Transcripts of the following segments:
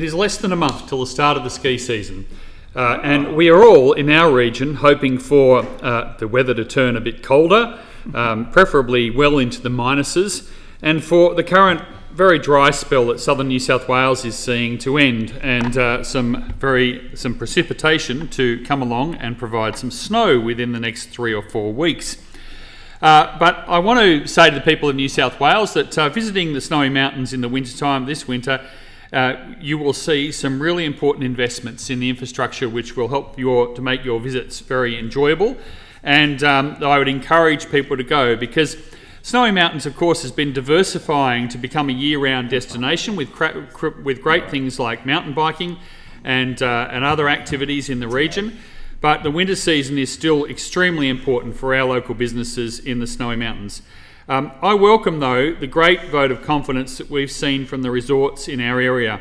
It is less than a month till the start of the ski season, and we are all in our region hoping for the weather to turn a bit colder, preferably well into the minuses, and for the current very dry spell that southern New South Wales is seeing to end, and some precipitation to come along and provide some snow within the next 3 or 4 weeks. But I want to say to the people of New South Wales that visiting the Snowy Mountains in the wintertime this winter, you will see some really important investments in the infrastructure which will help to make your visits very enjoyable, and I would encourage people to go, because Snowy Mountains, of course, has been diversifying to become a year-round destination with great things like mountain biking and other activities in the region. But the winter season is still extremely important for our local businesses in the Snowy Mountains. I welcome, though, the great vote of confidence that we've seen from the resorts in our area.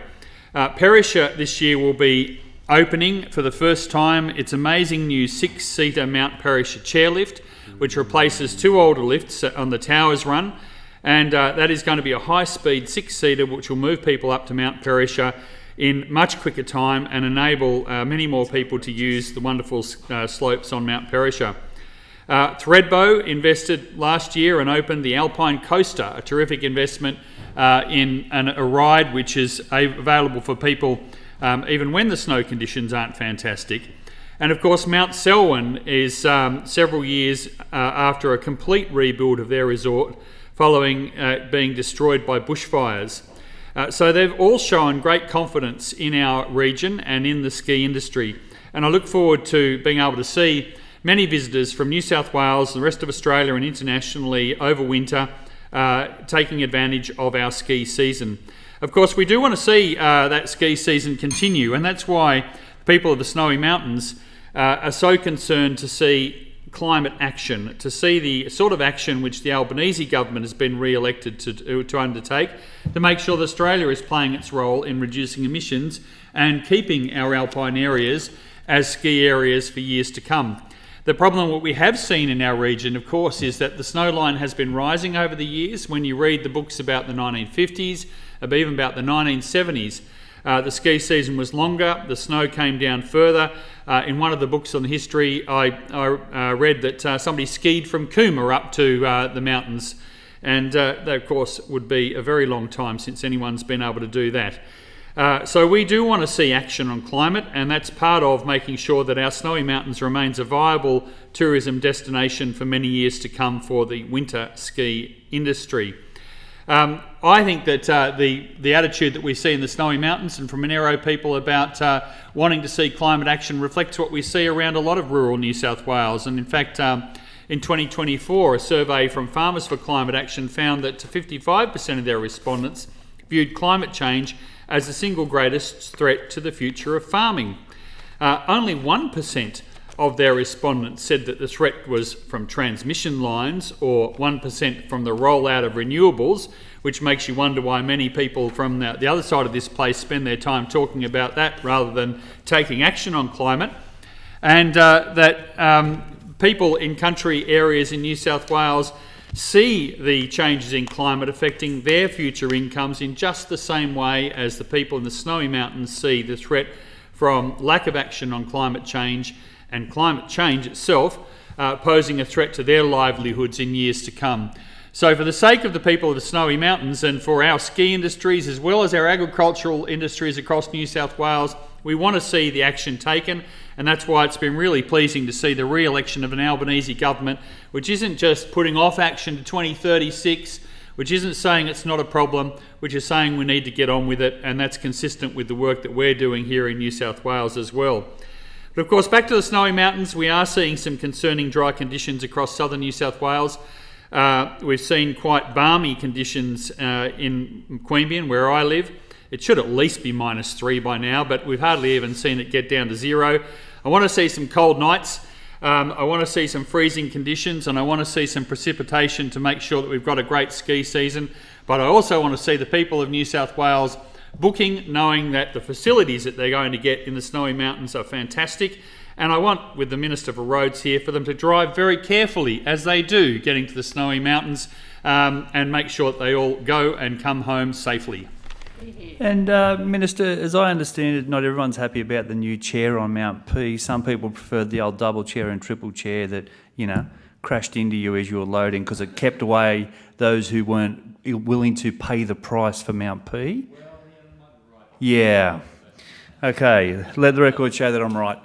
Perisher this year will be opening for the first time its amazing new 6-seater Mount Perisher chairlift, which replaces 2 older lifts on the Towers Run, and that is going to be a high-speed 6-seater which will move people up to Mount Perisher in much quicker time and enable many more people to use the wonderful slopes on Mount Perisher. Thredbo invested last year and opened the Alpine Coaster, a terrific investment in a ride which is available for people even when the snow conditions aren't fantastic. And of course, Mount Selwyn is several years after a complete rebuild of their resort following being destroyed by bushfires. So they've all shown great confidence in our region and in the ski industry. And I look forward to being able to see many visitors from New South Wales, the rest of Australia and internationally over winter taking advantage of our ski season. Of course, we do want to see that ski season continue, and that's why people of the Snowy Mountains are so concerned to see climate action, to see the sort of action which the Albanese government has been re-elected to undertake, to make sure that Australia is playing its role in reducing emissions and keeping our alpine areas as ski areas for years to come. The problem what we have seen in our region, of course, is that the snow line has been rising over the years. When you read the books about the 1950s, even about the 1970s, the ski season was longer, the snow came down further. In one of the books on history, I read that somebody skied from Cooma up to the mountains, and that, of course, would be a very long time since anyone's been able to do that. So we do want to see action on climate, and that's part of making sure that our Snowy Mountains remains a viable tourism destination for many years to come for the winter ski industry. I think that the attitude that we see in the Snowy Mountains and from Monero people about wanting to see climate action reflects what we see around a lot of rural New South Wales. And in fact, in 2024, a survey from Farmers for Climate Action found that 55% of their respondents viewed climate change as the single greatest threat to the future of farming. Only 1% of their respondents said that the threat was from transmission lines, or 1% from the rollout of renewables, which makes you wonder why many people from the other side of this place spend their time talking about that rather than taking action on climate. And that people in country areas in New South Wales see the changes in climate affecting their future incomes in just the same way as the people in the Snowy Mountains see the threat from lack of action on climate change, and climate change itself posing a threat to their livelihoods in years to come. So for the sake of the people of the Snowy Mountains and for our ski industries as well as our agricultural industries across New South Wales, we want to see the action taken, and that's why it's been really pleasing to see the re-election of an Albanese government which isn't just putting off action to 2036, which isn't saying it's not a problem, which is saying we need to get on with it, and that's consistent with the work that we're doing here in New South Wales as well. But of course, back to the Snowy Mountains, we are seeing some concerning dry conditions across southern New South Wales. We've seen quite balmy conditions in Queanbeyan, where I live. It should at least be -3 by now, but we've hardly even seen it get down to 0. I want to see some cold nights. I want to see some freezing conditions, and I want to see some precipitation to make sure that we've got a great ski season. But I also want to see the people of New South Wales booking, knowing that the facilities that they're going to get in the Snowy Mountains are fantastic. And I want, with the Minister for Roads here, for them to drive very carefully, as they do, getting to the Snowy Mountains, and make sure that they all go and come home safely. And Minister, as I understand it, not everyone's happy about the new chair on Mount P. Some people preferred the old double chair and triple chair that, crashed into you as you were loading because it kept away those who weren't willing to pay the price for Mount P. Yeah. Okay, let the record show that I'm right.